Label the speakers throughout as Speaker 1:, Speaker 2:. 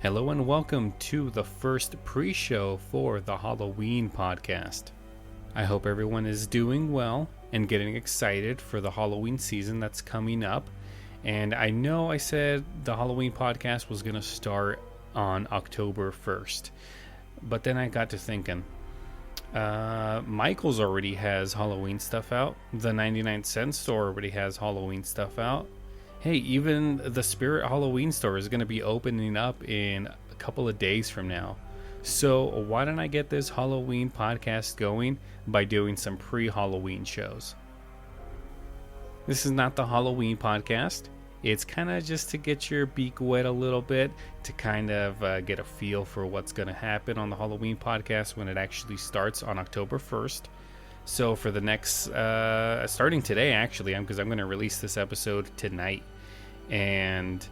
Speaker 1: Hello and welcome to the first pre-show for the Halloween podcast. I hope everyone is doing well and getting excited for the Halloween season that's coming up. And I know I said the Halloween podcast was going to start on October 1st, but then I got to thinking, Michael's already has Halloween stuff out. The 99-cent store already has Halloween stuff out. Hey, even the Spirit Halloween store is going to be opening up in a couple of days from now. So why don't I get this Halloween podcast going by doing some pre-Halloween shows? This is not the Halloween podcast. It's kind of just to get your beak wet a little bit, to kind of get a feel for what's going to happen on the Halloween podcast when it actually starts on October 1st. So for the next, starting today actually, because I'm going to release this episode tonight. And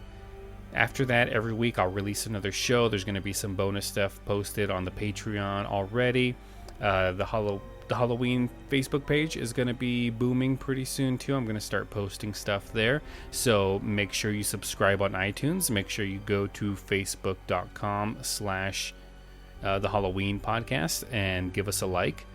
Speaker 1: after that, every week I'll release another show. There's going to be some bonus stuff posted on the Patreon already. The Halloween Facebook page is going to be booming pretty soon too. I'm going to start posting stuff there. So make sure you subscribe on iTunes. Make sure you go to facebook.com/the Halloween podcast and give us a like.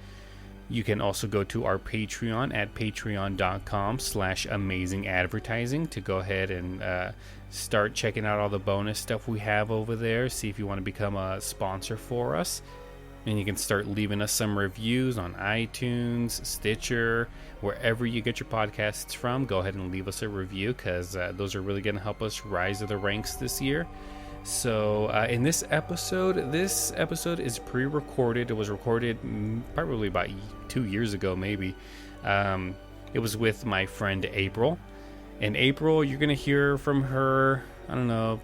Speaker 1: You can also go to our Patreon at patreon.com/amazingadvertising to go ahead and start checking out all the bonus stuff we have over there. See if you want to become a sponsor for us. And you can start leaving us some reviews on iTunes, Stitcher, wherever you get your podcasts from. Go ahead and leave us a review, because those are really going to help us rise to the ranks this year. So in this episode is pre-recorded. It was recorded probably about 2 years ago, maybe. It was with my friend April. And April, you're going to hear from her, I don't know,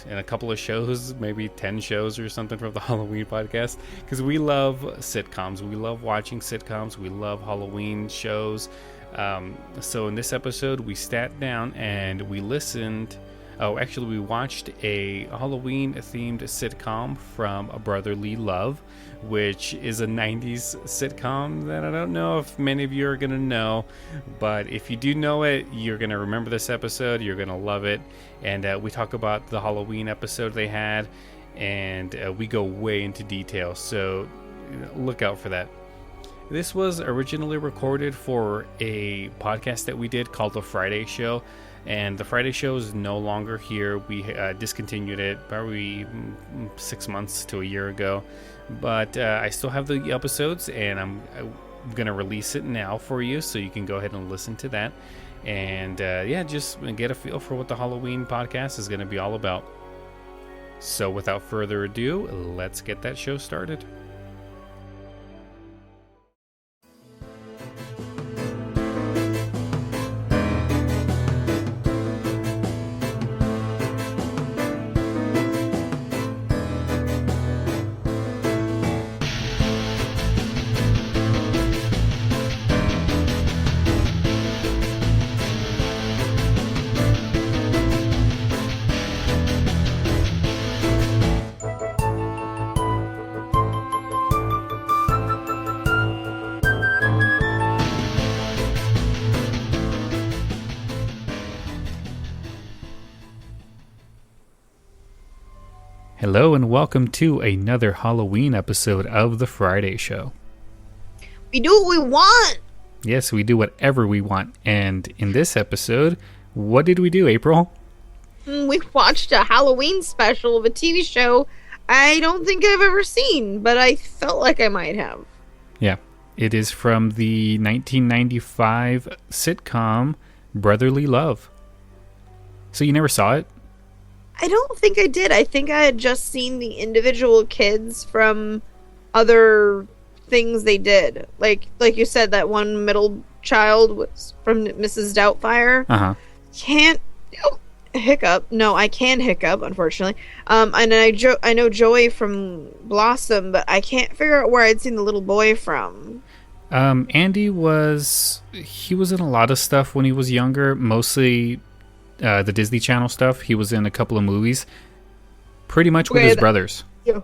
Speaker 1: in a couple of shows, maybe 10 shows or something from the Halloween podcast. Because we love sitcoms. We love watching sitcoms. We love Halloween shows. So in this episode, we sat down and we listened... Oh, actually, we watched a Halloween-themed sitcom from Brotherly Love, which is a 90s sitcom that I don't know if many of you are going to know. But if you do know it, you're going to remember this episode. You're going to love it. And we talk about the Halloween episode they had, and we go way into detail. So look out for that. This was originally recorded for a podcast that we did called The Friday Show. And the Friday show is no longer here. We discontinued it probably 6 months to a year ago. But I still have the episodes, and I'm going to release it now for you, so you can go ahead and listen to that. And just get a feel for what the Halloween podcast is going to be all about. So without further ado, let's get that show started. Hello and welcome to another Halloween episode of The Friday Show.
Speaker 2: We do what we want!
Speaker 1: Yes, we do whatever we want. And in this episode, what did we do, April?
Speaker 2: We watched a Halloween special of a TV show I don't think I've ever seen, but I felt like I might have.
Speaker 1: Yeah, it is from the 1995 sitcom Brotherly Love. So you never saw it?
Speaker 2: I don't think I did. I think I had just seen the individual kids from other things they did. Like you said, that one middle child was from Mrs. Doubtfire.
Speaker 1: Uh-huh.
Speaker 2: hiccup. No, I can hiccup, unfortunately. And I know Joey from Blossom, but I can't figure out where I'd seen the little boy from.
Speaker 1: Andy was in a lot of stuff when he was younger, mostly the Disney Channel stuff. He was in a couple of movies, pretty much with his brothers.
Speaker 2: Yeah.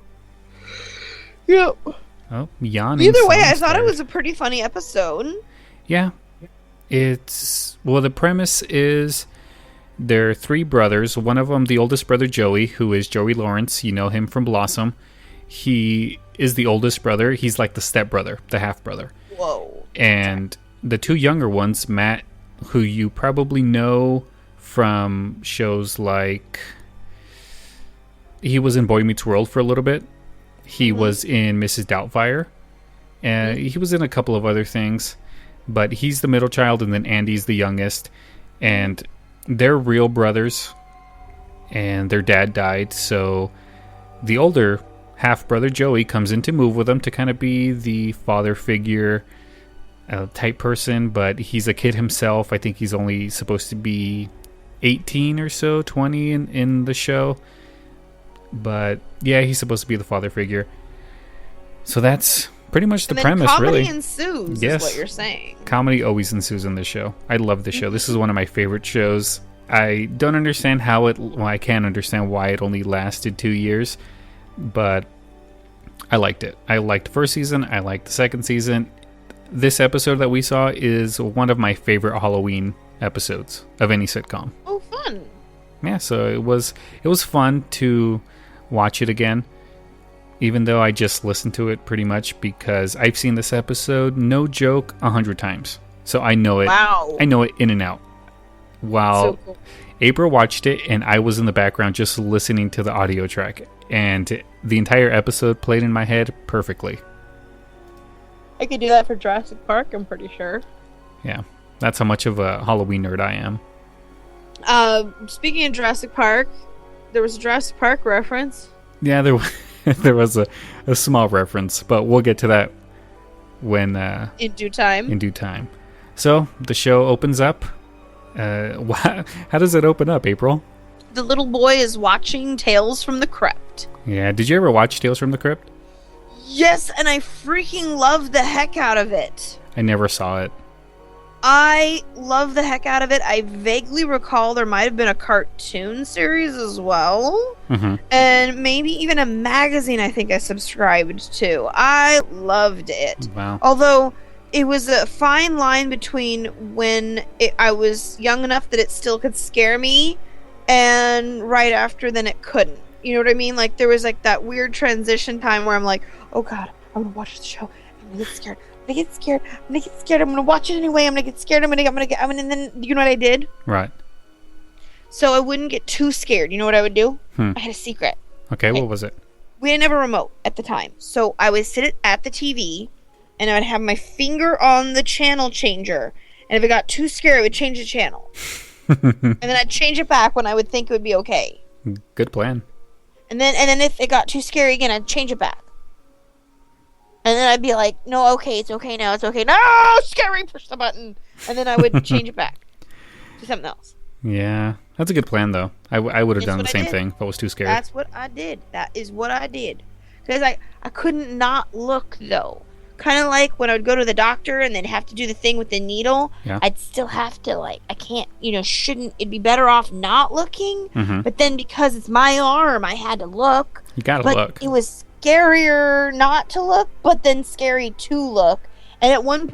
Speaker 2: Yeah.
Speaker 1: Oh, yawning.
Speaker 2: Either way, I thought it was a pretty funny episode.
Speaker 1: Yeah. The premise is there are three brothers. One of them, the oldest brother, Joey, who is Joey Lawrence. You know him from Blossom. He is the oldest brother. He's like the stepbrother, the half-brother.
Speaker 2: Whoa.
Speaker 1: And the two younger ones, Matt, who you probably know from shows like... He was in Boy Meets World for a little bit. He was in Mrs. Doubtfire. And he was in a couple of other things. But he's the middle child, and then Andy's the youngest. And they're real brothers. And their dad died. So the older half-brother, Joey, comes in to move with them to kind of be the father figure type person. But he's a kid himself. I think he's only supposed to be 18 or so, 20 in the show. But yeah, he's supposed to be the father figure. So that's pretty much the premise, really.
Speaker 2: Comedy ensues,
Speaker 1: yes.
Speaker 2: Is what you're saying.
Speaker 1: Comedy always ensues in this show. I love this show. This is one of my favorite shows. I don't understand I can't understand why it only lasted 2 years, but I liked it. I liked the first season. I liked the second season. This episode that we saw is one of my favorite Halloween episodes of any sitcom.
Speaker 2: Oh, fun.
Speaker 1: Yeah, so it was fun to watch it again, even though I just listened to it pretty much because I've seen this episode, no joke, 100 times. So I know it.
Speaker 2: Wow.
Speaker 1: I know it in and out. While
Speaker 2: So cool.
Speaker 1: April watched it and I was in the background just listening to the audio track, and the entire episode played in my head perfectly.
Speaker 2: I could do that for Jurassic Park, I'm pretty sure.
Speaker 1: Yeah, that's how much of a Halloween nerd I am.
Speaker 2: Speaking of Jurassic Park, there was a Jurassic Park reference.
Speaker 1: Yeah, there was a small reference, but we'll get to that when
Speaker 2: in due time.
Speaker 1: In due time. So the show opens up. How does it open up, April?
Speaker 2: The little boy is watching Tales from the Crypt.
Speaker 1: Yeah, did you ever watch Tales from the Crypt?
Speaker 2: Yes, and I freaking love the heck out of it.
Speaker 1: I never saw it.
Speaker 2: I love the heck out of it. I vaguely recall there might have been a cartoon series as well.
Speaker 1: Mm-hmm.
Speaker 2: And maybe even a magazine I think I subscribed to. I loved it.
Speaker 1: Wow.
Speaker 2: Although it was a fine line between when I was young enough that it still could scare me and right after then it couldn't. You know what I mean? Like there was like that weird transition time where I'm like, oh God, I'm going to watch the show. I'm going to get scared. I'm gonna get scared. I'm gonna watch it anyway. I'm gonna get scared. And then you know what I did?
Speaker 1: Right.
Speaker 2: So I wouldn't get too scared. You know what I would do? I had a secret.
Speaker 1: Okay, what was it?
Speaker 2: We didn't have a remote at the time. So I would sit at the TV and I would have my finger on the channel changer. And if it got too scared, I would change the channel. And then I'd change it back when I would think it would be okay.
Speaker 1: Good plan.
Speaker 2: And then if it got too scary again, I'd change it back. And then I'd be like, no, okay, it's okay now, it's okay. No, scary, push the button. And then I would change it back to something else.
Speaker 1: Yeah, that's a good plan, though. I would have done the same thing if I was too scared.
Speaker 2: That's what I did. That is what I did. Because I couldn't not look, though. Kind of like when I would go to the doctor and then have to do the thing with the needle.
Speaker 1: Yeah.
Speaker 2: I'd still have to, like, I can't, it'd be better off not looking.
Speaker 1: Mm-hmm.
Speaker 2: But then because it's my arm, I had to look.
Speaker 1: You gotta look.
Speaker 2: It was scarier not to look, but then scary to look. And at one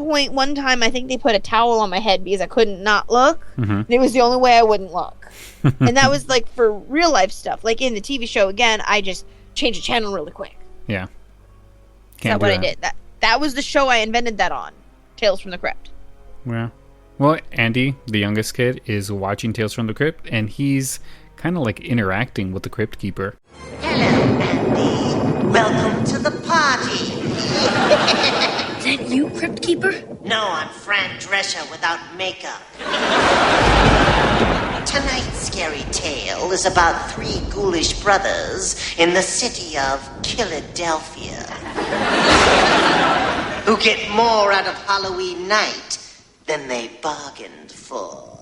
Speaker 2: time, I think they put a towel on my head because I couldn't not look.
Speaker 1: Mm-hmm.
Speaker 2: And it was the only way I wouldn't look. And that was like for real life stuff. Like in the TV show, again, I just changed the channel really quick.
Speaker 1: Yeah.
Speaker 2: That's what I did. That was the show I invented that on. Tales from the Crypt.
Speaker 1: Yeah. Well, Andy, the youngest kid, is watching Tales from the Crypt, and he's kind of like interacting with the Crypt Keeper.
Speaker 3: Hello, Andy. Welcome to the party.
Speaker 4: Is that you, Crypt Keeper?
Speaker 3: No, I'm Fran Drescher without makeup. Tonight's scary tale is about three ghoulish brothers in the city of Philadelphia who get more out of Halloween night than they bargained for.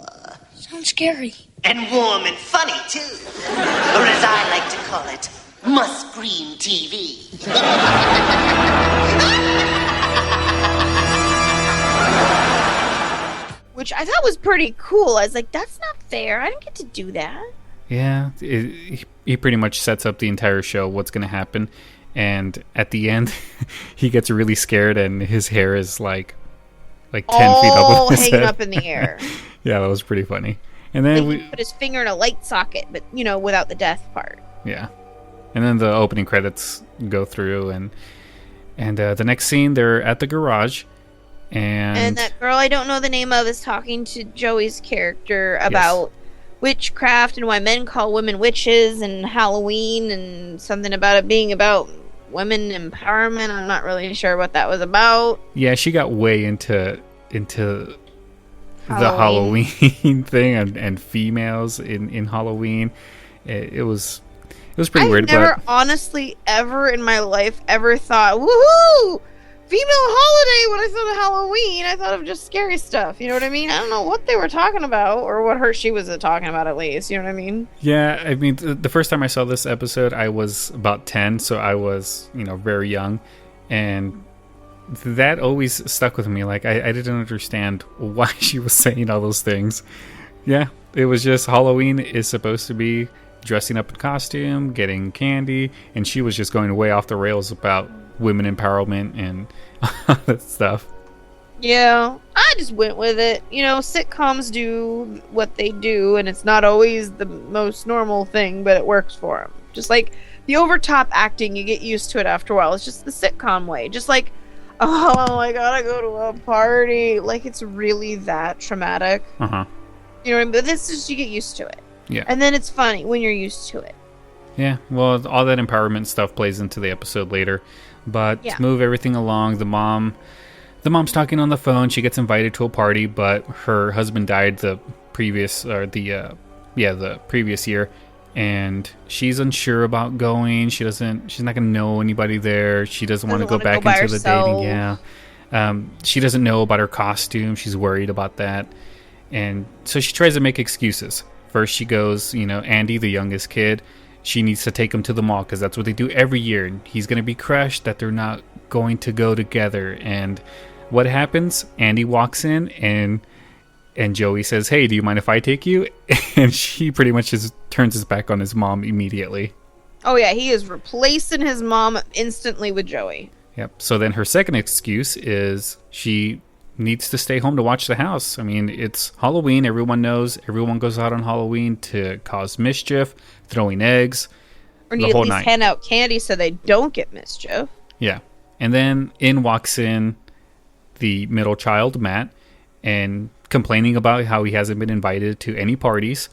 Speaker 4: Sounds scary.
Speaker 3: And warm and funny, too. Or as I like to call it, must-green TV.
Speaker 2: Which I thought was pretty cool. I was like, that's not fair. I didn't get to do that.
Speaker 1: Yeah, he pretty much sets up the entire show, what's going to happen. And at the end, he gets really scared and his hair is like 10 feet up his
Speaker 2: hanging
Speaker 1: head.
Speaker 2: up in the air.
Speaker 1: Yeah, that was pretty funny. And then
Speaker 2: he put his finger in a light socket, but, without the death part.
Speaker 1: Yeah. And then the opening credits go through, and the next scene, they're at the garage. And
Speaker 2: that girl I don't know the name of is talking to Joey's character about witchcraft and why men call women witches and Halloween and something about it being about women empowerment. I'm not really sure what that was about.
Speaker 1: Yeah, she got way into the Halloween thing and females in Halloween. It was pretty weird.
Speaker 2: I've never honestly ever in my life ever thought, woohoo! Female holiday when I thought of Halloween. I thought of just scary stuff. You know what I mean? I don't know what they were talking about or what she was talking about at least. You know what I mean?
Speaker 1: Yeah, I mean, the first time I saw this episode, I was about 10, so I was, very young. And that always stuck with me. Like, I didn't understand why she was saying all those things. Yeah, it was just Halloween is supposed to be dressing up in costume, getting candy, and she was just going way off the rails about women empowerment and all that stuff.
Speaker 2: Yeah, I just went with it. Sitcoms do what they do, and it's not always the most normal thing, but it works for them. Just like the overtop acting, you get used to it after a while. It's just the sitcom way. Just like, oh, I gotta go to a party. Like, it's really that traumatic.
Speaker 1: Uh-huh.
Speaker 2: You know what I mean? But this is, you get used to it.
Speaker 1: Yeah.
Speaker 2: And then it's funny when you're used to it.
Speaker 1: Yeah, well, all that empowerment stuff plays into the episode later. But to move everything along, the mom's talking on the phone. She gets invited to a party, but her husband died the previous year, and she's unsure about going. She's not gonna know anybody there. She doesn't want to go back into the dating. Yeah. She doesn't know about her costume. She's worried about that, and so she tries to make excuses. First, she goes, Andy, the youngest kid, she needs to take him to the mall because that's what they do every year. And he's going to be crushed that they're not going to go together. And what happens? Andy walks in and Joey says, "Hey, do you mind if I take you?" And she pretty much just turns his back on his mom immediately.
Speaker 2: Oh, yeah. He is replacing his mom instantly with Joey.
Speaker 1: Yep. So then her second excuse is she needs to stay home to watch the house. I mean, it's Halloween. Everyone knows. Everyone goes out on Halloween to cause mischief, throwing eggs,
Speaker 2: or need
Speaker 1: the whole
Speaker 2: at least
Speaker 1: night.
Speaker 2: hand out candy so they don't get mischief.
Speaker 1: Yeah. And then in walks in the middle child, Matt, and complaining about how he hasn't been invited to any parties.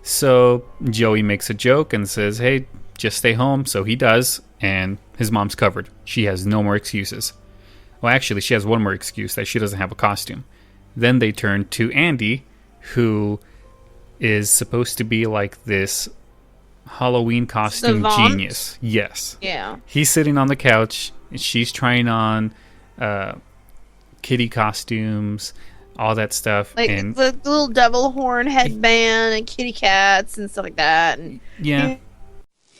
Speaker 1: So Joey makes a joke and says, "Hey, just stay home." So he does, and his mom's covered. She has no more excuses. Well, actually, she has one more excuse, that she doesn't have a costume. Then they turn to Andy, who is supposed to be like this Halloween costume
Speaker 2: savant?
Speaker 1: Genius. Yes.
Speaker 2: Yeah.
Speaker 1: He's sitting on the couch. She's trying on kitty costumes, all that stuff.
Speaker 2: Like
Speaker 1: and
Speaker 2: the little devil horn headband and kitty cats and stuff like that. And
Speaker 1: yeah.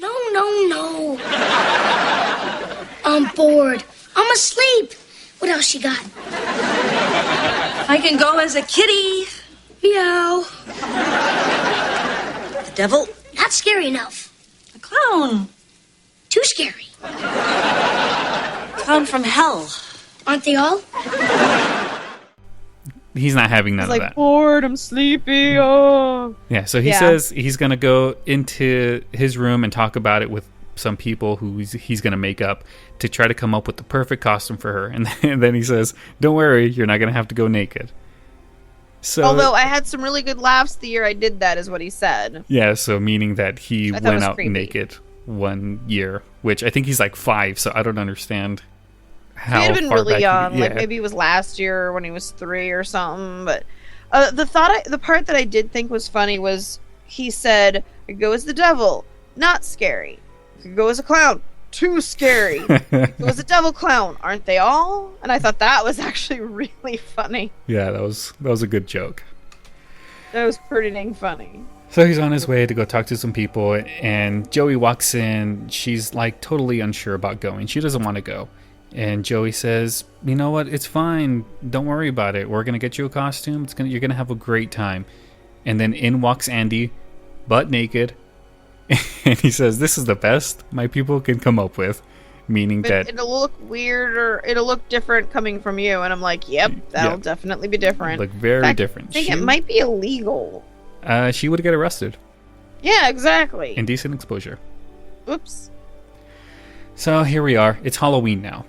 Speaker 4: No. I'm bored. I'm asleep. What else you got?
Speaker 5: I can go as a kitty.
Speaker 4: Meow.
Speaker 5: The devil.
Speaker 4: Not scary enough.
Speaker 5: A clown.
Speaker 4: Too scary.
Speaker 5: Clown from hell.
Speaker 4: Aren't they all?
Speaker 1: He's not having none
Speaker 2: He's
Speaker 1: of
Speaker 2: like,
Speaker 1: that.
Speaker 2: bored, I'm sleepy. Oh.
Speaker 1: Yeah, so he says he's going to go into his room and talk about it with some people who he's going to make up to try to come up with the perfect costume for her. And then he says, "Don't worry, you're not going to have to go naked." So,
Speaker 2: although I had some really good laughs the year I did that, is what he said.
Speaker 1: yeah, so meaning that he
Speaker 2: I thought it
Speaker 1: went
Speaker 2: was
Speaker 1: out
Speaker 2: creepy.
Speaker 1: naked one year, which I think he's like 5, so I don't understand how
Speaker 2: He had been
Speaker 1: far
Speaker 2: really
Speaker 1: back
Speaker 2: young,
Speaker 1: yeah.
Speaker 2: like maybe it was last year when he was 3 or something. But the part that I did think was funny was he said, "I go as the devil, not scary. I could go as a clown, too scary. I could go as a devil clown, aren't they all?" And I thought that was actually really funny.
Speaker 1: Yeah, that was a good joke.
Speaker 2: That was pretty dang funny.
Speaker 1: So he's on his way to go talk to some people, and Joey walks in. She's like totally unsure about going. She doesn't want to go. And Joey says, you know what? It's fine. Don't worry about it. We're going to get you a costume. You're going to have a great time. And then in walks Andy, butt naked. And he says, this is the best my people can come up with. Meaning that
Speaker 2: it'll look weird or it'll look different coming from you. And I'm like, yep, that'll definitely be different.
Speaker 1: Look very different.
Speaker 2: I think it might be illegal.
Speaker 1: She would get arrested.
Speaker 2: Yeah, exactly.
Speaker 1: Indecent exposure.
Speaker 2: Oops.
Speaker 1: So here we are. It's Halloween now.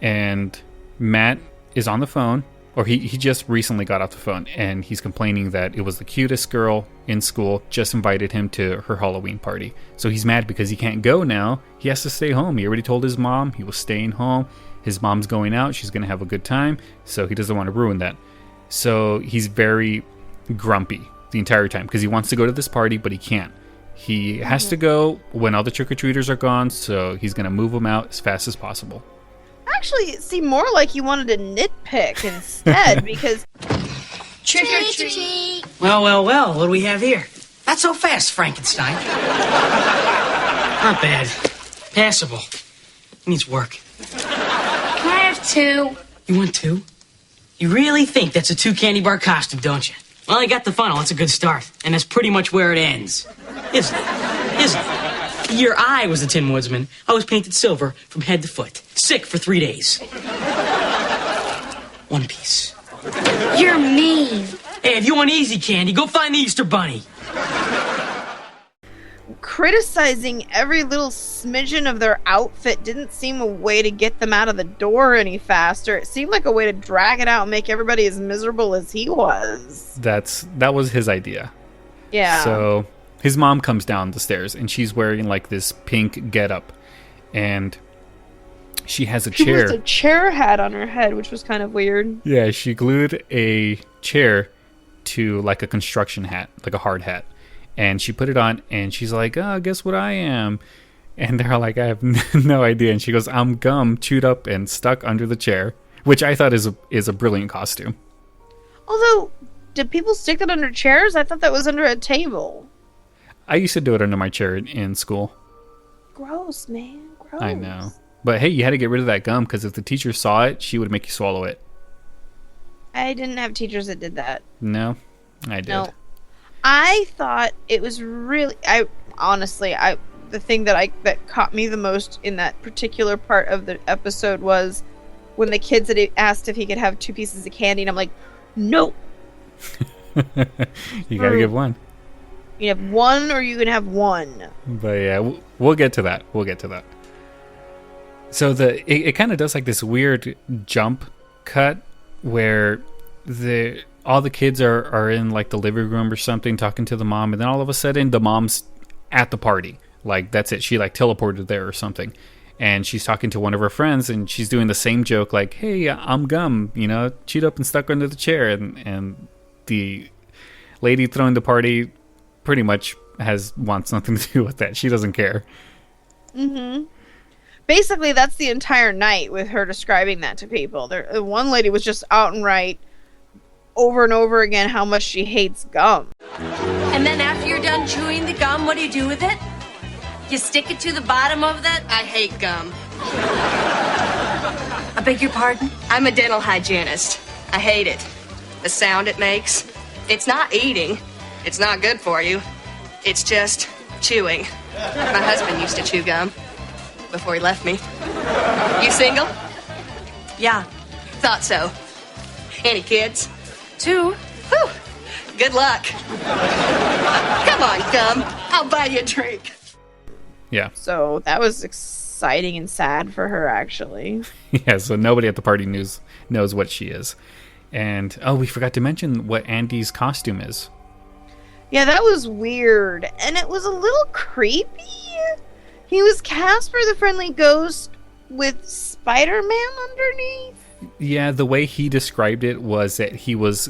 Speaker 1: And Matt is on the phone. Or he just recently got off the phone. And he's complaining that it was the cutest girl in school just invited him to her Halloween party. So he's mad because he can't go now. He has to stay home. He already told his mom he was staying home. His mom's going out. She's going to have a good time. So he doesn't want to ruin that. So he's very grumpy the entire time because he wants to go to this party, but he can't. He has to go when all the trick-or-treaters are gone, so he's going to move them out as fast as possible.
Speaker 2: Actually, it seemed more like he wanted to nitpick instead because...
Speaker 5: Trick or treat.
Speaker 6: Well, what do we have here? Not so fast, Frankenstein. Not bad. Passable. Needs work.
Speaker 4: Can I have 2?
Speaker 6: You want 2? You really think that's a 2 candy bar costume, don't you? Well, I got the funnel. That's a good start. And that's pretty much where it ends. Isn't it? The year I was a Tin Woodsman, I was painted silver from head to foot. Sick for 3 days. One piece.
Speaker 4: You're mean.
Speaker 6: Hey, if you want easy candy, go find the Easter Bunny.
Speaker 2: Criticizing every little smidgen of their outfit didn't seem a way to get them out of the door any faster. It seemed like a way to drag it out and make everybody as miserable as he was.
Speaker 1: That was his idea.
Speaker 2: Yeah.
Speaker 1: So his mom comes down the stairs and she's wearing like this pink getup, and she has a chair.
Speaker 2: She has a chair hat on her head, which was kind of weird.
Speaker 1: Yeah, she glued a chair to like a construction hat, like a hard hat. And she put it on, and she's like, oh, guess what I am? And they're like, I have no idea. And she goes, I'm gum chewed up and stuck under the chair, which I thought is a brilliant costume.
Speaker 2: Although, did people stick that under chairs? I thought that was under a table.
Speaker 1: I used to do it under my chair in school.
Speaker 2: Gross, man. Gross.
Speaker 1: I know. But hey, you had to get rid of that gum, because if the teacher saw it, she would make you swallow it.
Speaker 2: I didn't have teachers that did that.
Speaker 1: No, I did.
Speaker 2: No. I thought it was really... the thing that caught me the most in that particular part of the episode was when the kids had asked if he could have 2 pieces of candy, and I'm like, no.
Speaker 1: You gotta give one.
Speaker 2: You have 1 or you can have 1.
Speaker 1: But yeah, we'll get to that. So it kind of does like this weird jump cut where all the kids are in like the living room or something talking to the mom, and then all of a sudden the mom's at the party. Like that's it. She like teleported there or something. And she's talking to one of her friends, and she's doing the same joke like, hey, I'm gum, chewed up and stuck under the chair. And the lady throwing the party pretty much wants nothing to do with that. She doesn't care.
Speaker 2: Mm-hmm. Basically, that's the entire night with her describing that to people. One lady was just outright over and over again how much she hates gum.
Speaker 5: And then after you're done chewing the gum, what do you do with it? You stick it to the bottom of that? I hate gum. I beg your pardon? I'm a dental hygienist. I hate it. The sound it makes. It's not eating. It's not good for you. It's just chewing. My husband used to chew gum before he left me. You single? Yeah. Thought so. Any kids? 2. Whew. Good luck. Come on, gum. I'll buy you a drink.
Speaker 1: Yeah.
Speaker 2: So that was exciting and sad for her, actually.
Speaker 1: Yeah, so nobody at the party knows what she is. And, we forgot to mention what Andy's costume is.
Speaker 2: Yeah, that was weird. And it was a little creepy. He was Casper the Friendly Ghost with Spider-Man underneath.
Speaker 1: Yeah, the way he described it was that he was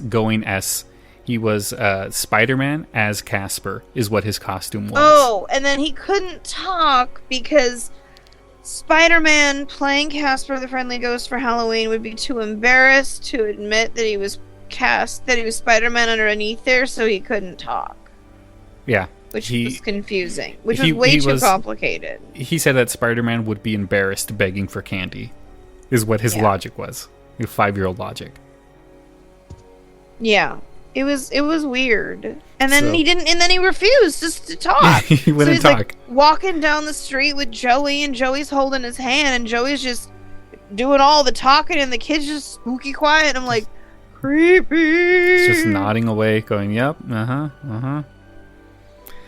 Speaker 1: Spider-Man as Casper is what his costume was.
Speaker 2: Oh, and then he couldn't talk because Spider-Man playing Casper the Friendly Ghost for Halloween would be too embarrassed to admit that he was Spider-Man underneath there, so he couldn't talk.
Speaker 1: Yeah.
Speaker 2: Which was confusing. Which was way too complicated.
Speaker 1: He said that Spider-Man would be embarrassed begging for candy, is what his logic was. His 5-year-old logic.
Speaker 2: Yeah. It was weird. And then he refused just to talk.
Speaker 1: He wouldn't talk.
Speaker 2: Like walking down the street with Joey, and Joey's holding his hand, and Joey's just doing all the talking, and the kid's just spooky quiet. And I'm like, creepy.
Speaker 1: He's just nodding away, going, yep,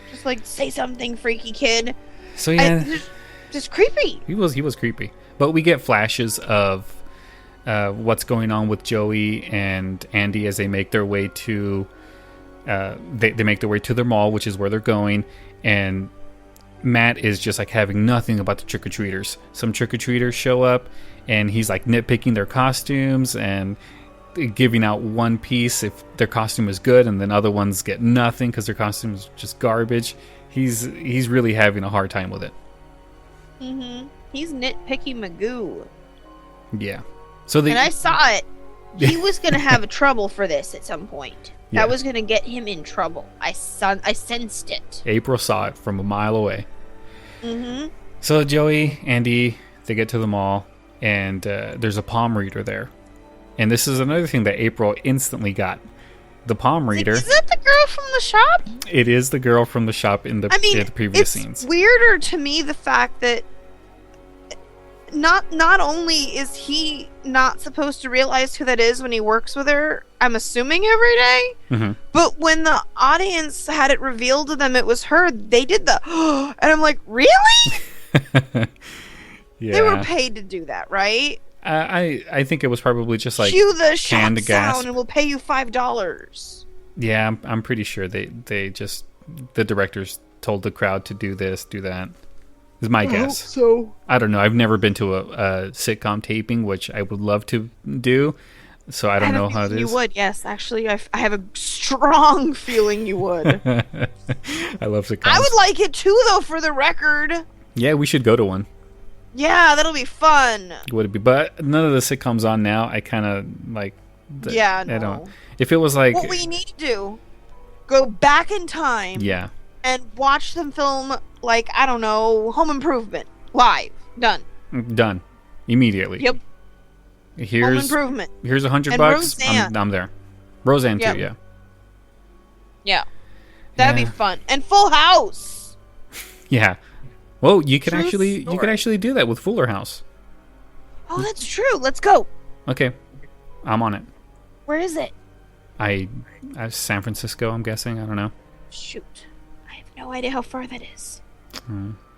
Speaker 2: Just like, say something, freaky kid.
Speaker 1: So yeah,
Speaker 2: just creepy.
Speaker 1: He was creepy. But we get flashes of what's going on with Joey and Andy as they make their way to they make their way to their mall, which is where they're going, and Matt is just like having nothing about the trick-or-treaters. Some trick-or-treaters show up, and he's like nitpicking their costumes and giving out one piece if their costume is good, and then other ones get nothing because their costume is just garbage. He's really having a hard time with it.
Speaker 2: He's nitpicky Magoo.
Speaker 1: Yeah.
Speaker 2: And I saw it. He was going to have trouble for this at some point.
Speaker 1: Yeah.
Speaker 2: That was going to get him in trouble. I sensed it.
Speaker 1: April saw it from a mile away. So Joey, Andy, they get to the mall, and there's a palm reader there. And this is another thing that April instantly got. The palm reader.
Speaker 2: Is that the girl from the shop?
Speaker 1: It is the girl from the shop in the previous scenes.
Speaker 2: It's weirder to me the fact that not only is he not supposed to realize who that is when he works with her, I'm assuming every day, but when the audience had it revealed to them it was her, they did the and I'm like, really?
Speaker 1: Yeah.
Speaker 2: They were paid to do that, right?
Speaker 1: I think it was probably just like
Speaker 2: cue the shock
Speaker 1: canned gas
Speaker 2: sound and we'll pay you $5.
Speaker 1: Yeah, I'm pretty sure they just, the directors told the crowd to do this, do that. Is my guess.
Speaker 2: So
Speaker 1: I don't know. I've never been to a sitcom taping, which I would love to do. So I don't know how it is.
Speaker 2: You would, yes. Actually, I have a strong feeling you would.
Speaker 1: I love sitcoms.
Speaker 2: I would like it too, though, for the record.
Speaker 1: Yeah, we should go to one.
Speaker 2: Yeah, that'll be fun.
Speaker 1: Would it be? But none of the sitcoms on now. I kind of like.
Speaker 2: Yeah, no.
Speaker 1: I don't. If it was like.
Speaker 2: What we need to do, go back in time.
Speaker 1: Yeah.
Speaker 2: And watch them film, like, I don't know, Home Improvement. Live. Done.
Speaker 1: Done. Immediately.
Speaker 2: Yep.
Speaker 1: Home
Speaker 2: Improvement.
Speaker 1: Here's $100.
Speaker 2: Roseanne.
Speaker 1: I'm there. Roseanne too, yeah.
Speaker 2: Yeah. That'd be fun. And Full House.
Speaker 1: Yeah. Well, you can
Speaker 2: True
Speaker 1: actually do that with Fuller House.
Speaker 2: Oh, that's true. Let's go.
Speaker 1: Okay. I'm on it.
Speaker 2: Where is it?
Speaker 1: San Francisco, I'm guessing. I don't know.
Speaker 2: Shoot. I have no idea how far that is.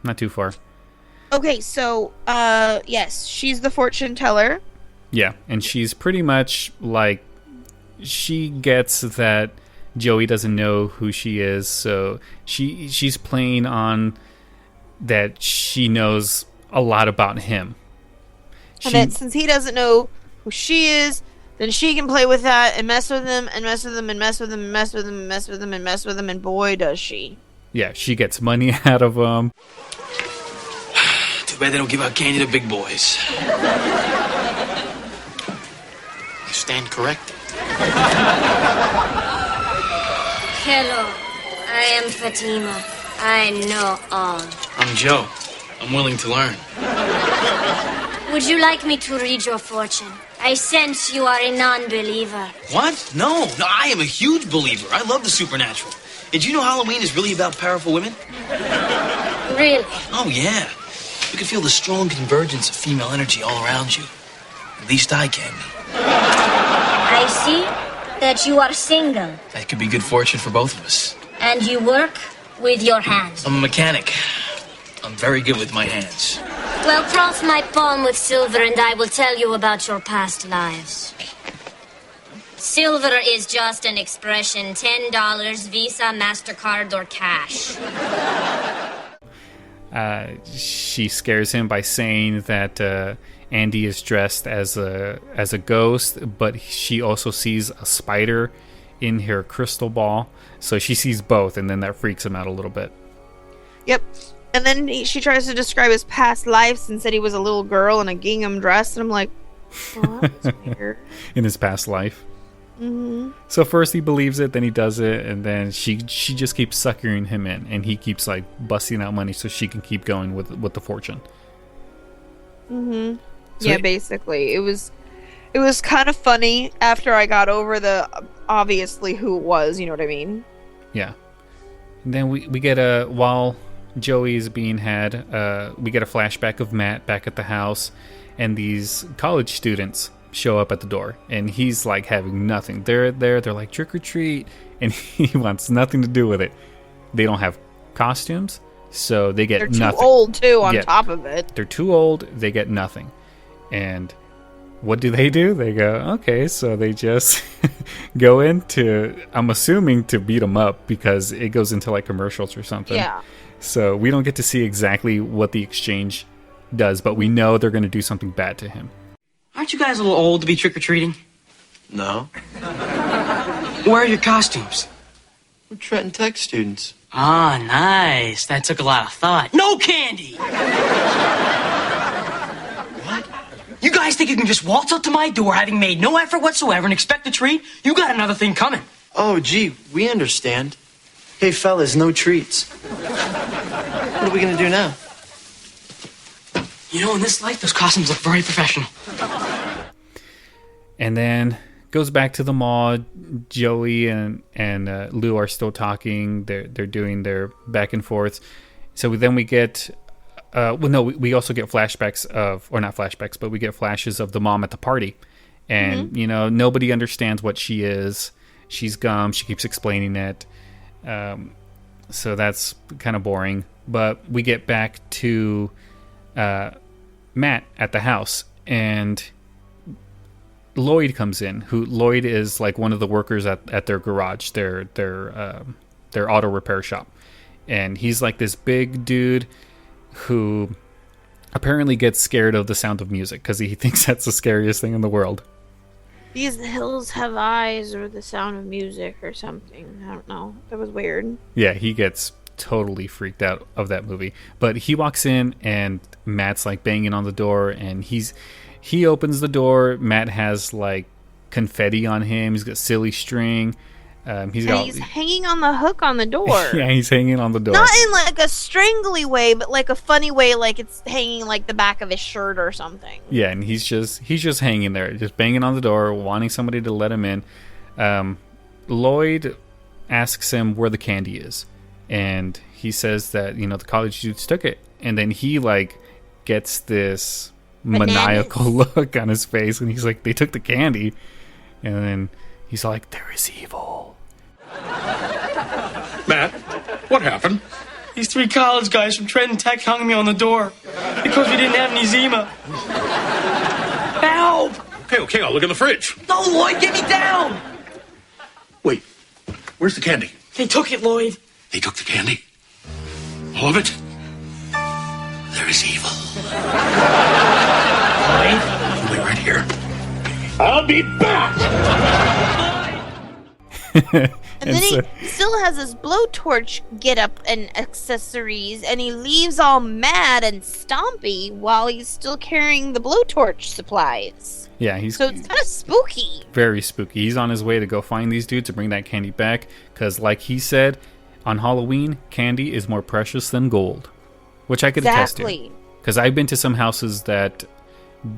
Speaker 1: Not too far.
Speaker 2: Okay, so, yes, she's the fortune teller.
Speaker 1: Yeah, and she's pretty much like, she gets that Joey doesn't know who she is, so she's playing on that she knows a lot about him.
Speaker 2: And that since he doesn't know who she is, then she can play with that and mess with him and mess with him and mess with him and mess with him and mess with him and mess with him, and boy, does she.
Speaker 1: Yeah, she gets money out of him.
Speaker 6: Too bad they don't give out candy to big boys. You stand corrected.
Speaker 4: Hello, I am Fatima. I know all.
Speaker 6: I'm Joe. I'm willing to learn.
Speaker 4: Would you like me to read your fortune? I sense you are a non-believer.
Speaker 6: What? No, I am a huge believer. I love the supernatural. Did you know Halloween is really about powerful women?
Speaker 4: Really?
Speaker 6: Oh, yeah. You can feel the strong convergence of female energy all around you. At least I can.
Speaker 4: I see that you are single.
Speaker 6: That could be good fortune for both of us.
Speaker 4: And you work with your hands.
Speaker 6: I'm a mechanic. I'm very good with my hands.
Speaker 4: Well, froth my palm with silver and I will tell you about your past lives. Silver is just an expression. $10, Visa, MasterCard, or cash.
Speaker 1: She scares him by saying that Andy is dressed as a ghost, but she also sees a spider in her crystal ball. So she sees both, and then that freaks him out a little bit.
Speaker 2: Yep. And then she tries to describe his past lives and said he was a little girl in a gingham dress, and I'm like, oh, that's weird.
Speaker 1: In his past life. So first he believes it, then he does it, and then she just keeps suckering him in, and he keeps like busting out money so she can keep going with the fortune.
Speaker 2: So
Speaker 1: So
Speaker 2: basically, it was kind of funny after I got over the obviously who it was. You know what I mean?
Speaker 1: Yeah. And then we get while Joey is being had, we get a flashback of Matt back at the house, and these college students show up at the door, and he's like having nothing. They're like trick or treat, and he wants nothing to do with it. They don't have costumes, so they get nothing.
Speaker 2: They're too old too. On top of it,
Speaker 1: they're too old. They get nothing. And what do? They go, okay, so they just go into, I'm assuming, to beat him up, because it goes into like commercials or something.
Speaker 2: Yeah.
Speaker 1: So we don't get to see exactly what the exchange does, but we know they're going to do something bad to him.
Speaker 6: Aren't you guys a little old to be trick-or-treating?
Speaker 7: No.
Speaker 6: Where are your costumes?
Speaker 7: We're Trenton Tech students.
Speaker 6: Ah, nice. That took a lot of thought. No candy!
Speaker 7: What?
Speaker 6: You guys think you can just waltz up to my door having made no effort whatsoever and expect a treat? You got another thing coming.
Speaker 7: Oh, gee, we understand. Hey, fellas, no treats. What are we gonna do now?
Speaker 6: You know, in this life, those costumes look very professional.
Speaker 1: And then goes back to the mall. Joey and Lou are still talking. They're doing their back and forth. So then we get, we also get flashbacks of, or not flashbacks, but we get flashes of the mom at the party. And, nobody understands what she is. She's gum. She keeps explaining it. So that's kind of boring. But we get back to Matt at the house, and Lloyd comes in. Lloyd is like one of the workers at their garage, their auto repair shop. And he's like this big dude who apparently gets scared of the sound of music because he thinks that's the scariest thing in the world.
Speaker 2: These hills have eyes, or the sound of music, or something. I don't know. That was weird.
Speaker 1: Yeah, he gets totally freaked out of that movie. But he walks in, and Matt's like banging on the door, and he opens the door. Matt has like confetti on him. He's got silly string. He's
Speaker 2: hanging on the hook on the door.
Speaker 1: Yeah, he's hanging on the door.
Speaker 2: Not in like a strangly way, but like a funny way, like it's hanging like the back of his shirt or something.
Speaker 1: Yeah, and he's just hanging there, just banging on the door, wanting somebody to let him in. Lloyd asks him where the candy is, and he says that the college dudes took it, and then he like gets this maniacal look on his face, and he's like, they took the candy, and then he's like, there is evil.
Speaker 8: Matt, what happened?
Speaker 6: These three college guys from Trenton Tech hung me on the door because we didn't have any Zima. Help!
Speaker 8: Okay, I'll look in the fridge.
Speaker 6: No, Lloyd, get me down!
Speaker 8: Wait, where's the candy?
Speaker 6: They took it, Lloyd.
Speaker 8: They took the candy? All of it? There is evil.
Speaker 6: Lloyd?
Speaker 8: Wait right here. I'll be back!
Speaker 2: And then he still has his blowtorch get-up and accessories, and he leaves all mad and stompy while he's still carrying the blowtorch supplies.
Speaker 1: Yeah,
Speaker 2: so it's kind of spooky.
Speaker 1: Very spooky. He's on his way to go find these dudes to bring that candy back, because like he said, on Halloween, candy is more precious than gold, which I could attest to. Because I've been to some houses that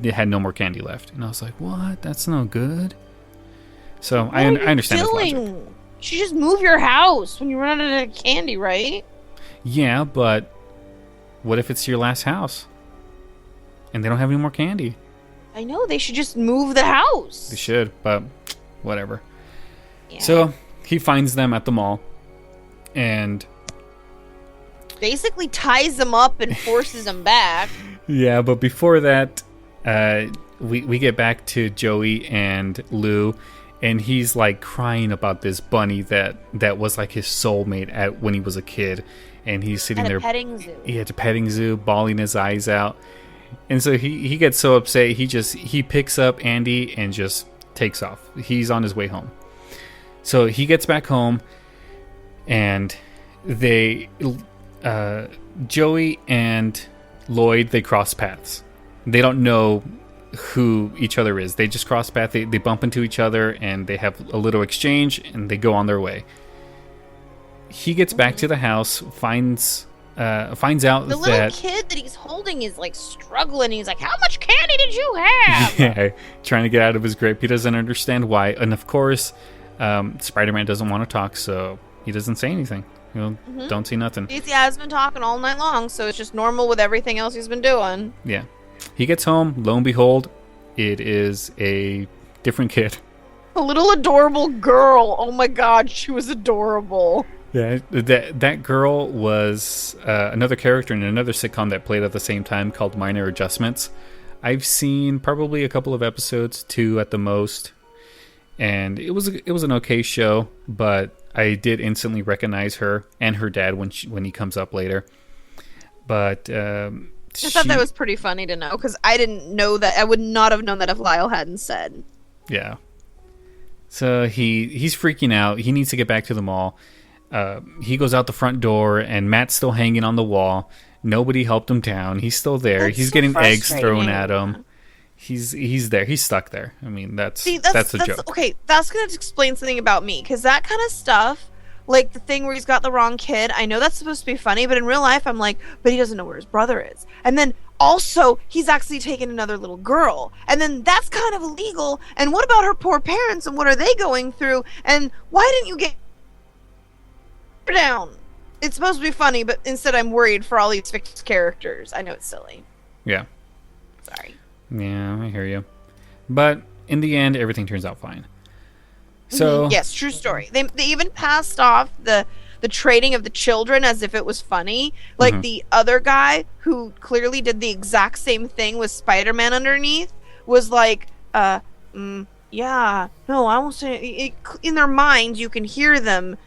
Speaker 1: they had no more candy left, and I was like, what? That's no good. So I understand this logic.
Speaker 2: You should just move your house when you run out of candy, right?
Speaker 1: Yeah, but what if it's your last house and they don't have any more candy?
Speaker 2: I know, they should just move the house.
Speaker 1: They should, but whatever.
Speaker 2: Yeah.
Speaker 1: So he finds them at the mall and
Speaker 2: basically ties them up and forces them back.
Speaker 1: Yeah, but before that, we get back to Joey and Lou. And he's like crying about this bunny that was like his soulmate when he was a kid. And he's sitting there. At a petting zoo, bawling his eyes out. And so he gets so upset, he picks up Andy and just takes off. He's on his way home. So he gets back home, and Joey and Lloyd, they cross paths. They don't know who each other is. They just cross paths. They bump into each other, and they have a little exchange, and they go on their way. He gets back to the house, finds out
Speaker 2: The little
Speaker 1: that
Speaker 2: kid that he's holding is like struggling. He's like, "How much candy did you have?"
Speaker 1: yeah, trying to get out of his grip. He doesn't understand why, and of course, Spider-Man doesn't want to talk, so he doesn't say anything. Don't see nothing.
Speaker 2: He has been talking all night long, so it's just normal with everything else he's been doing.
Speaker 1: Yeah. He gets home, lo and behold, it is a different kid.
Speaker 2: A little adorable girl. Oh my god, she was adorable.
Speaker 1: Yeah, that girl was another character in another sitcom that played at the same time called Minor Adjustments. I've seen probably a couple of episodes, 2 at the most, and it was an okay show, but I did instantly recognize her and her dad when he comes up later. But I
Speaker 2: thought that was pretty funny to know, because I didn't know that. I would not have known that if Lyle hadn't said.
Speaker 1: Yeah. So he's freaking out. He needs to get back to the mall. He goes out the front door, and Matt's still hanging on the wall. Nobody helped him down. He's still there.
Speaker 2: That's
Speaker 1: he's
Speaker 2: so
Speaker 1: getting eggs
Speaker 2: frustrating.
Speaker 1: thrown at him. He's there. He's stuck there. I mean, that's the joke.
Speaker 2: Okay, that's going to explain something about me, because that kind of stuff, like the thing where he's got the wrong kid, I know that's supposed to be funny, but in real life, I'm like, but he doesn't know where his brother is. And then also, he's actually taken another little girl. And then that's kind of illegal. And what about her poor parents, and what are they going through? And why didn't you get her down? It's supposed to be funny, but instead I'm worried for all these fictitious characters. I know it's silly.
Speaker 1: Yeah.
Speaker 2: Sorry.
Speaker 1: Yeah, I hear you. But in the end, everything turns out fine. So
Speaker 2: yes, true story. They even passed off the trading of the children as if it was funny. Like the other guy who clearly did the exact same thing with Spider-Man underneath was like, yeah, no, I won't say it. In their minds, you can hear them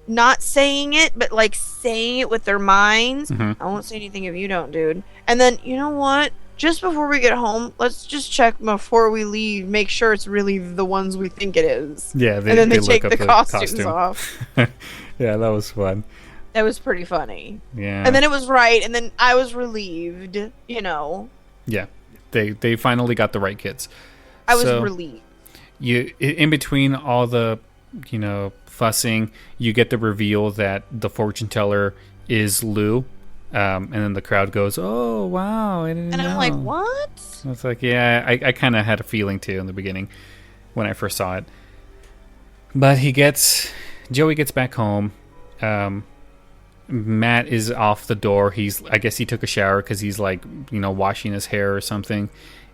Speaker 2: not saying it, but like saying it with their minds. I won't say anything if you don't, dude. And then, you know what? Just before we get home, let's just check before we leave, make sure it's really the ones we think it is.
Speaker 1: Yeah,
Speaker 2: and then they take
Speaker 1: look up
Speaker 2: the costumes off.
Speaker 1: Yeah, that was fun.
Speaker 2: That was pretty funny.
Speaker 1: Yeah.
Speaker 2: And then it was right, and then I was relieved, you know.
Speaker 1: Yeah, they finally got the right kids.
Speaker 2: I was relieved.
Speaker 1: You in between all the, fussing, you get the reveal that the fortune teller is Lou. And then the crowd goes, "Oh, wow, I didn't know." And
Speaker 2: I'm like, what?
Speaker 1: It's like, yeah, I kind of had a feeling too in the beginning when I first saw it. But Joey gets back home. Matt is off the door. I guess he took a shower because he's like, washing his hair or something.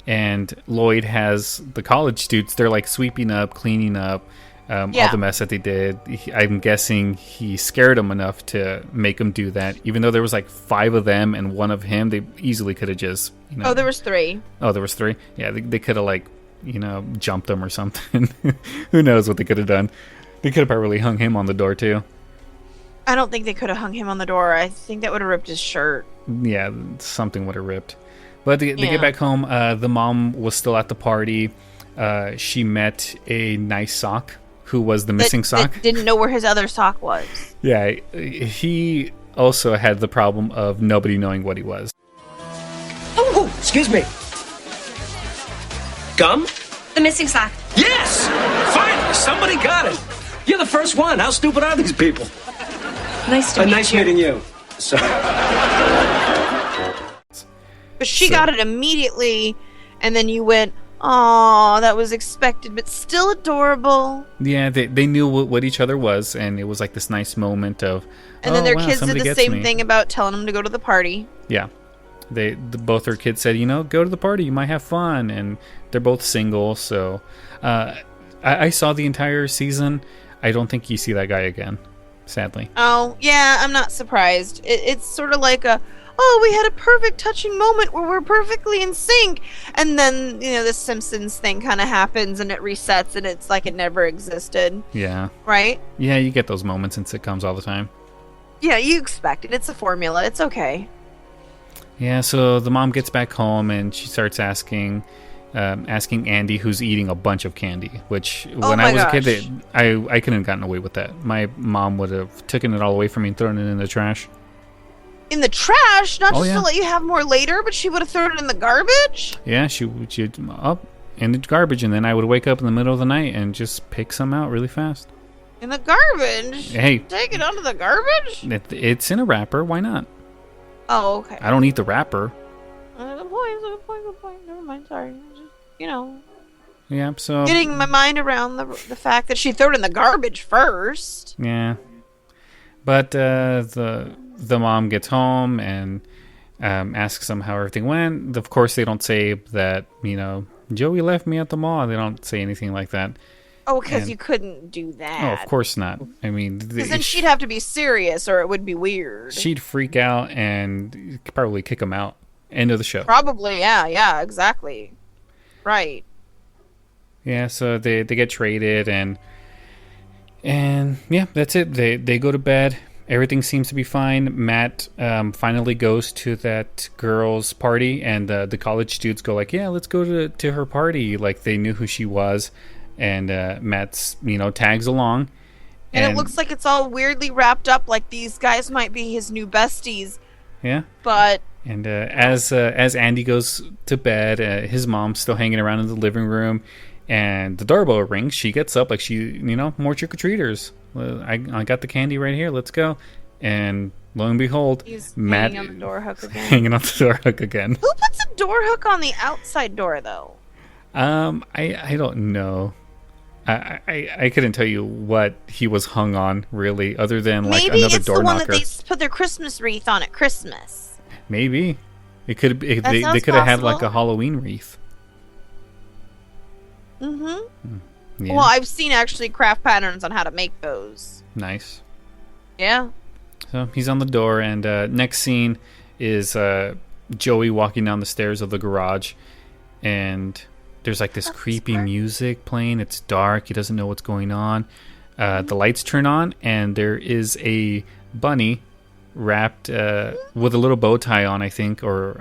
Speaker 1: And Lloyd has the college students. They're like sweeping up, cleaning up. All the mess that they did. I'm guessing he scared them enough to make them do that. Even though there was like 5 of them and 1 of him, they easily could have just.
Speaker 2: Oh, there was 3.
Speaker 1: Oh, there was 3. Yeah, they could have jumped him or something. Who knows what they could have done? They could have probably hung him on the door too.
Speaker 2: I don't think they could have hung him on the door. I think that would have ripped his shirt.
Speaker 1: Yeah, something would have ripped. But they get back home. The mom was still at the party. She met a nice sock. Who was the missing sock?
Speaker 2: That didn't know where his other sock was.
Speaker 1: Yeah, he also had the problem of nobody knowing what he was.
Speaker 9: Oh, excuse me. Gum?
Speaker 5: The missing sock.
Speaker 9: Yes! Finally, somebody got it. You're the first one. How stupid are these people?
Speaker 5: Nice to meet you.
Speaker 9: Nice meeting you. So.
Speaker 2: But she got it immediately, and then you went, "Aw, that was expected, but still adorable."
Speaker 1: Yeah, they knew what each other was, and it was like this nice moment of.
Speaker 2: And then their kids did the same thing about telling them to go to the party.
Speaker 1: Yeah, both their kids said, go to the party, you might have fun, and they're both single. So, I saw the entire season. I don't think you see that guy again, sadly.
Speaker 2: Oh yeah, I'm not surprised. It's sort of like we had a perfect touching moment where we're perfectly in sync, and then the Simpsons thing kind of happens and it resets and it's like it never existed.
Speaker 1: Yeah.
Speaker 2: Right?
Speaker 1: Yeah, you get those moments in sitcoms all the time.
Speaker 2: Yeah, you expect it. It's a formula. It's okay.
Speaker 1: Yeah, so the mom gets back home and she starts asking Andy who's eating a bunch of candy, which when I was a kid, I couldn't have gotten away with that. My mom would have taken it all away from me and thrown it in the trash.
Speaker 2: In the trash, not
Speaker 1: Oh,
Speaker 2: just
Speaker 1: yeah.
Speaker 2: to let you have more later, but she would have thrown it in the garbage?
Speaker 1: Yeah, she'd up in the garbage, and then I would wake up in the middle of the night and just pick some out really fast.
Speaker 2: In the garbage?
Speaker 1: Hey.
Speaker 2: Take it onto the garbage?
Speaker 1: It's in a wrapper. Why not?
Speaker 2: Oh, okay.
Speaker 1: I don't eat the wrapper.
Speaker 2: Good point. Never mind, sorry. Just,
Speaker 1: Yeah, so...
Speaker 2: getting my mind around the fact that she threw it in the garbage first.
Speaker 1: Yeah. But the mom gets home and asks them how everything went. Of course, they don't say that, Joey left me at the mall. They don't say anything like that.
Speaker 2: Oh, because you couldn't do that.
Speaker 1: Oh, of course not. I mean...
Speaker 2: Because then she'd have to be serious or it would be weird.
Speaker 1: She'd freak out and probably kick him out. End of the show.
Speaker 2: Probably, yeah, exactly. Right.
Speaker 1: Yeah, so they get traded and yeah, that's it. They go to bed. Everything seems to be fine. Matt finally goes to that girl's party, and the college dudes go like, yeah, let's go to her party. Like, they knew who she was, and Matt's, tags along.
Speaker 2: And it looks like it's all weirdly wrapped up, like these guys might be his new besties.
Speaker 1: Yeah.
Speaker 2: But...
Speaker 1: And as Andy goes to bed, his mom's still hanging around in the living room, and the doorbell rings. She gets up like more trick-or-treaters. I got the candy right here. Let's go. And lo and behold,
Speaker 2: he's
Speaker 1: Matt
Speaker 2: hanging on the door hook again.
Speaker 1: Hanging on the door hook again.
Speaker 2: Who puts a door hook on the outside door, though?
Speaker 1: I don't know. I couldn't tell you what he was hung on, really, other than like
Speaker 2: maybe
Speaker 1: another
Speaker 2: it's
Speaker 1: door
Speaker 2: the one
Speaker 1: knocker.
Speaker 2: that they put their Christmas wreath on at Christmas.
Speaker 1: Maybe it could. They could have had like a Halloween wreath.
Speaker 2: Mm-hmm.
Speaker 1: Yeah.
Speaker 2: Well, I've seen actually craft patterns on how to make those.
Speaker 1: Nice.
Speaker 2: Yeah.
Speaker 1: So he's on the door, and next scene is Joey walking down the stairs of the garage, and there's like this creepy music playing. It's dark. He doesn't know what's going on. The lights turn on, and there is a bunny wrapped with a little bow tie on, I think, or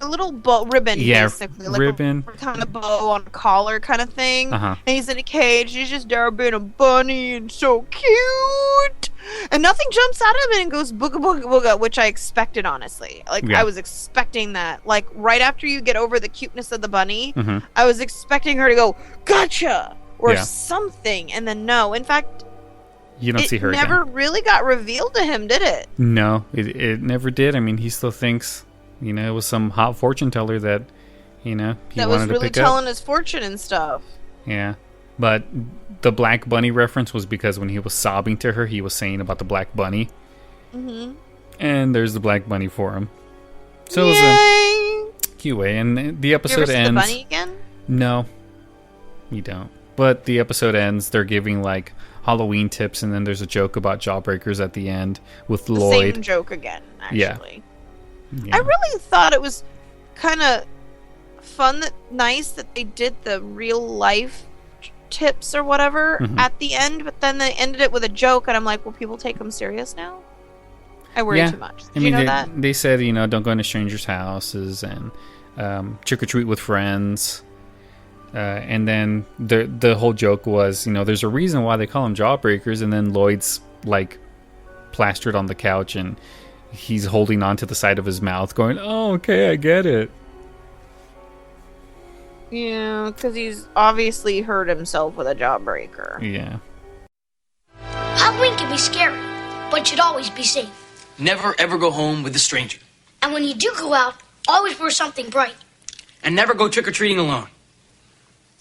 Speaker 2: a little ribbon, basically, like
Speaker 1: ribbon,
Speaker 2: a kind of bow on a collar, kind of thing.
Speaker 1: Uh-huh.
Speaker 2: And he's in a cage. He's just there being a bunny and so cute. And nothing jumps out of him and goes booga booga booga, which I expected, honestly. Like I was expecting that. Like right after you get over the cuteness of the bunny, I was expecting her to go gotcha or something, and then no. In fact,
Speaker 1: you don't see her again.
Speaker 2: It never really got revealed to him, did it?
Speaker 1: No, it never did. I mean, he still thinks, it was some hot fortune teller that, he
Speaker 2: that
Speaker 1: wanted
Speaker 2: was
Speaker 1: to
Speaker 2: really
Speaker 1: pick
Speaker 2: telling
Speaker 1: up.
Speaker 2: his fortune and stuff.
Speaker 1: Yeah, but the Black Bunny reference was because when he was sobbing to her, he was saying about the Black Bunny. Mm-hmm. And there's the Black Bunny for him. So it was a cute way. And the episode
Speaker 2: you ever
Speaker 1: ends.
Speaker 2: See the bunny again?
Speaker 1: No, you don't. But the episode ends. They're giving like Halloween tips, and then there's a joke about jawbreakers at the end with Lloyd.
Speaker 2: Same joke again, actually.
Speaker 1: Yeah.
Speaker 2: I really thought it was kind of nice that they did the real life tips or whatever at the end, but then they ended it with a joke, and I'm like, will people take them serious now? I worry too much. Did you know that?
Speaker 1: They said, don't go into strangers' houses and trick or treat with friends. And then the whole joke was, there's a reason why they call them jawbreakers, and then Lloyd's like plastered on the couch and he's holding on to the side of his mouth going, oh, okay, I get it.
Speaker 2: Yeah, because he's obviously hurt himself with a jawbreaker.
Speaker 1: Yeah.
Speaker 10: Halloween can be scary, but should always be safe.
Speaker 6: Never ever go home with a stranger.
Speaker 10: And when you do go out, always wear something bright.
Speaker 6: And never go trick-or-treating alone.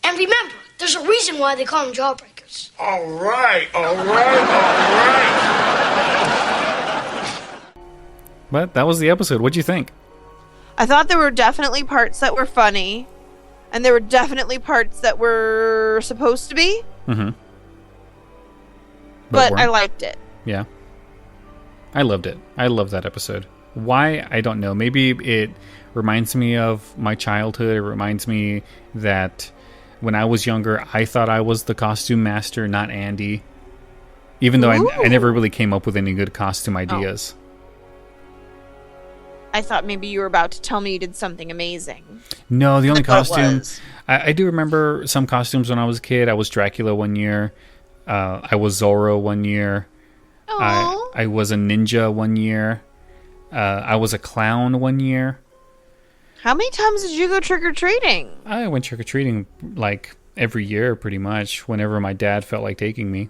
Speaker 10: And remember, there's a reason why they call them jawbreakers.
Speaker 8: All right.
Speaker 1: But that was the episode. What'd you think?
Speaker 2: I thought there were definitely parts that were funny, and there were definitely parts that were supposed to be.
Speaker 1: Mm-hmm.
Speaker 2: But I liked it.
Speaker 1: Yeah. I loved it. I love that episode. Why? I don't know. Maybe it reminds me of my childhood. It reminds me that when I was younger, I thought I was the costume master, not Andy. Even though I never really came up with any good costume ideas.
Speaker 2: I thought maybe you were about to tell me you did something amazing.
Speaker 1: No, the only costume... I do remember some costumes when I was a kid. I was Dracula one year. I was Zorro one year. I was a ninja one year. I was a clown one year.
Speaker 2: How many times did you go trick-or-treating?
Speaker 1: I went trick-or-treating like every year pretty much, whenever my dad felt like taking me.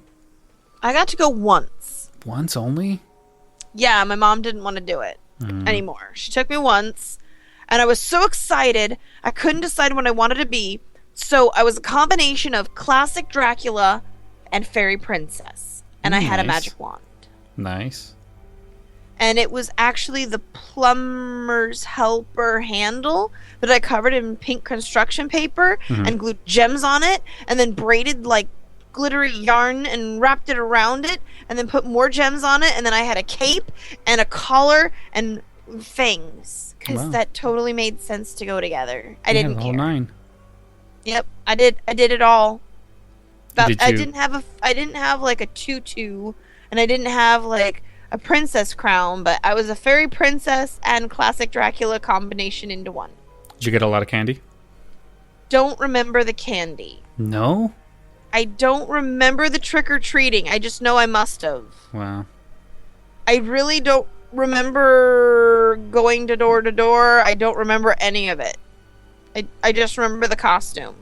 Speaker 2: I got to go once.
Speaker 1: Once only?
Speaker 2: Yeah, my mom didn't want to do it anymore. She took me once, and I was so excited, I couldn't decide what I wanted to be. So I was a combination of classic Dracula and fairy princess. And I had a magic wand.
Speaker 1: Nice.
Speaker 2: And it was actually the plumber's helper handle that I covered in pink construction paper and glued gems on it, and then braided like glittery yarn and wrapped it around it, and then put more gems on it, and then I had a cape and a collar and fangs, because that totally made sense to go together. I didn't care.
Speaker 1: Whole 9.
Speaker 2: Yep, I did it all.
Speaker 1: Did
Speaker 2: I
Speaker 1: you-
Speaker 2: didn't have like a tutu, and I didn't have like a princess crown, but I was a fairy princess and classic Dracula combination into one.
Speaker 1: Did you get a lot of candy?
Speaker 2: Don't remember the candy.
Speaker 1: No?
Speaker 2: I don't remember the trick-or-treating. I just know I must have.
Speaker 1: Wow.
Speaker 2: I really don't remember going to door. I don't remember any of it. I just remember the costume.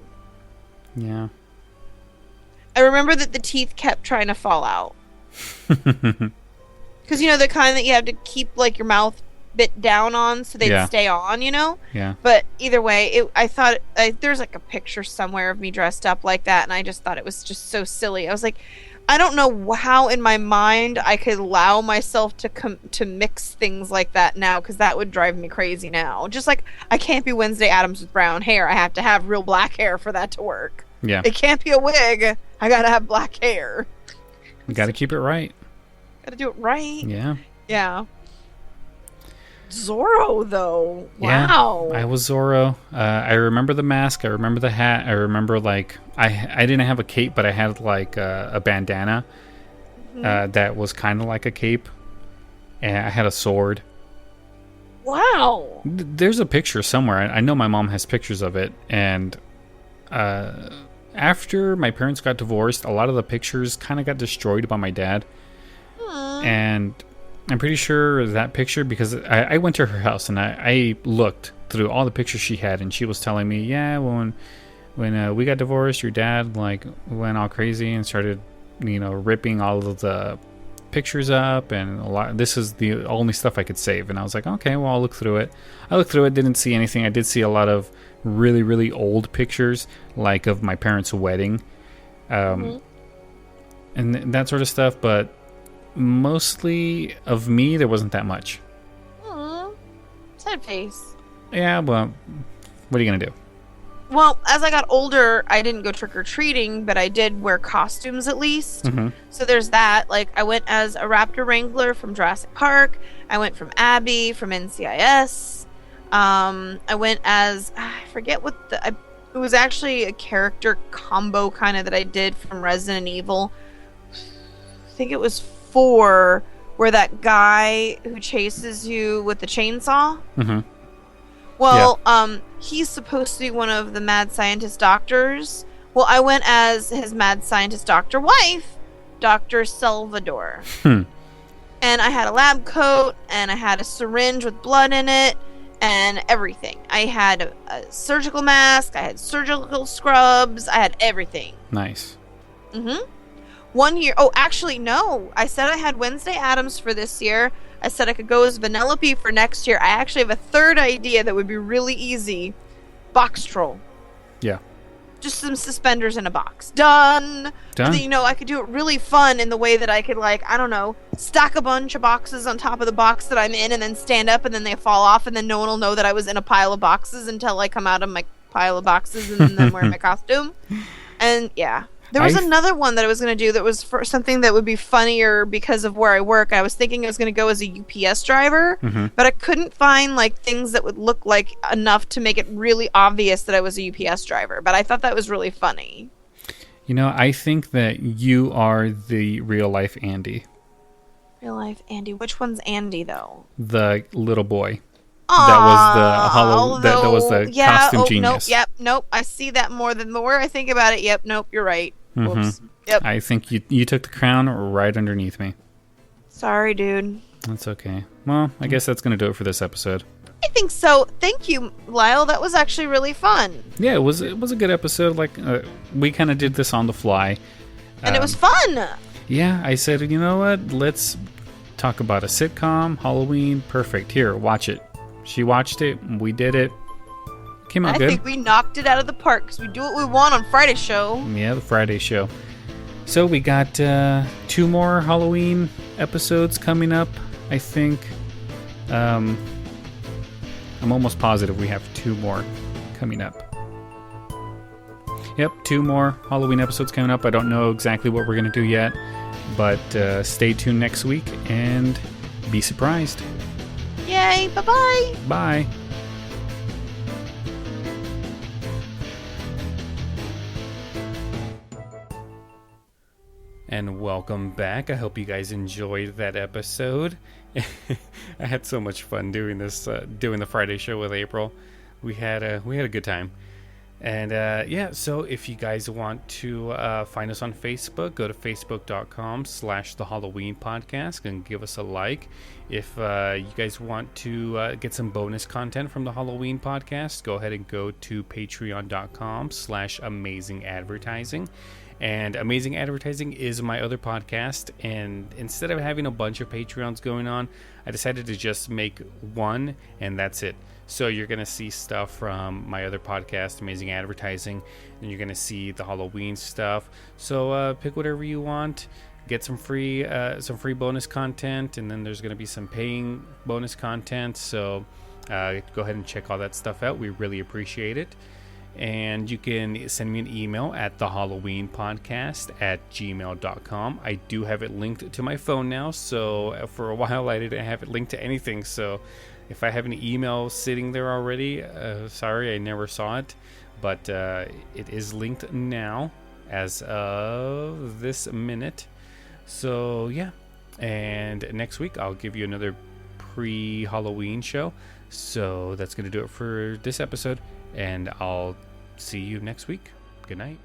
Speaker 1: Yeah.
Speaker 2: I remember that the teeth kept trying to fall out. Because, you know, the kind that you have to keep, like, your mouth bit down on so they'd stay on, you know?
Speaker 1: Yeah.
Speaker 2: But either way, I thought, there's, like, a picture somewhere of me dressed up like that, and I just thought it was just so silly. I was like, I don't know how in my mind I could allow myself to mix things like that now, because that would drive me crazy now. Just like, I can't be Wednesday Addams with brown hair. I have to have real black hair for that to work.
Speaker 1: Yeah.
Speaker 2: It can't be a wig. I gotta have black hair.
Speaker 1: You gotta keep it right.
Speaker 2: Gotta do it right.
Speaker 1: Yeah.
Speaker 2: Yeah. Zorro, though. Wow.
Speaker 1: Yeah, I was Zorro. I remember the mask. I remember the hat. I remember, like, I didn't have a cape, but I had, like, a bandana that was kind of like a cape. And I had a sword.
Speaker 2: Wow.
Speaker 1: There's a picture somewhere. I know my mom has pictures of it. And after my parents got divorced, a lot of the pictures kind of got destroyed by my dad. And I'm pretty sure that picture, because I went to her house and I looked through all the pictures she had, and she was telling me, yeah, when we got divorced, your dad like went all crazy and started, you know, ripping all of the pictures up, and a lot. This is the only stuff I could save, and I was like, okay, well, I'll look through it. I looked through it, didn't see anything. I did see a lot of really, really old pictures, like of my parents' wedding, and that sort of stuff, but mostly of me, there wasn't that much.
Speaker 2: Sad face.
Speaker 1: Yeah, well, what are you gonna do?
Speaker 2: Well, as I got older, I didn't go trick-or-treating, but I did wear costumes at least. So there's that. Like, I went as a raptor wrangler from Jurassic Park. I went from Abby from NCIS. I went as, I forget what it was actually a character combo kind of that I did from Resident Evil. I think it was 4, where that guy who chases you with the chainsaw. Well, he's supposed to be one of the mad scientist doctors. Well, I went as his mad scientist doctor wife, Dr. Salvador. And I had a lab coat, and I had a syringe with blood in it, and everything. I had a surgical mask, I had surgical scrubs, I had everything.
Speaker 1: Nice.
Speaker 2: 1 year. Oh, actually, no. I said I had Wednesday Addams for this year. I said I could go as Vanellope for next year. I actually have a third idea that would be really easy. Box troll.
Speaker 1: Yeah.
Speaker 2: Just some suspenders in a box. Done. But then, you know, I could do it really fun in the way that I could, like, I don't know, stack a bunch of boxes on top of the box that I'm in, and then stand up, and then they fall off, and then no one will know that I was in a pile of boxes until I come out of my pile of boxes and then wear my costume. And yeah. There was another one that I was going to do that was for something that would be funnier because of where I work. I was thinking I was going to go as a UPS driver, but I couldn't find like things that would look like enough to make it really obvious that I was a UPS driver. But I thought that was really funny.
Speaker 1: You know, I think that you are the real life Andy.
Speaker 2: Real life Andy. Which one's Andy though?
Speaker 1: The little boy. That was the costume genius.
Speaker 2: Nope. I see that more than the more I think about it. Yep, nope, you're right. Whoops. Yep.
Speaker 1: I think you took the crown right underneath me.
Speaker 2: Sorry, dude.
Speaker 1: That's okay. well, I guess that's going to do it for this episode.
Speaker 2: I think so. Thank you, Lyle. That was actually really fun.
Speaker 1: Yeah, it was a good episode. Like, we kind of did this on the fly.
Speaker 2: And it was fun.
Speaker 1: Yeah, I said, you know what? Let's talk about a sitcom, Halloween. Perfect. Here, watch it. She watched it. We did it. Came out good.
Speaker 2: I think we knocked it out of the park because we do what we want on Friday's show.
Speaker 1: Yeah, the Friday show. So we got 2 more Halloween episodes coming up, I think. I'm almost positive we have 2 more coming up. Yep, 2 more Halloween episodes coming up. I don't know exactly what we're going to do yet, but stay tuned next week and be surprised.
Speaker 2: Yay, bye-bye.
Speaker 1: Bye. And welcome back. I hope you guys enjoyed that episode. I had so much fun doing this, doing the Friday show with April. We had a good time. And yeah, so if you guys want to find us on Facebook, go to facebook.com/The Halloween Podcast and give us a like. If you guys want to get some bonus content from the Halloween Podcast, go ahead and go to patreon.com/Amazing Advertising. And Amazing Advertising is my other podcast, and instead of having a bunch of Patreons going on, I decided to just make one, and that's it. So you're going to see stuff from my other podcast, Amazing Advertising, and you're going to see the Halloween stuff. So pick whatever you want, get some free bonus content, and then there's going to be some paying bonus content. So go ahead and check all that stuff out. We really appreciate it. And you can send me an email at thehalloweenpodcast@gmail.com. I do have it linked to my phone now, so for a while I didn't have it linked to anything. So if I have an email sitting there already, sorry, I never saw it. But it is linked now as of this minute. So yeah, and next week I'll give you another pre-Halloween show. So that's going to do it for this episode. And I'll see you next week. Good night.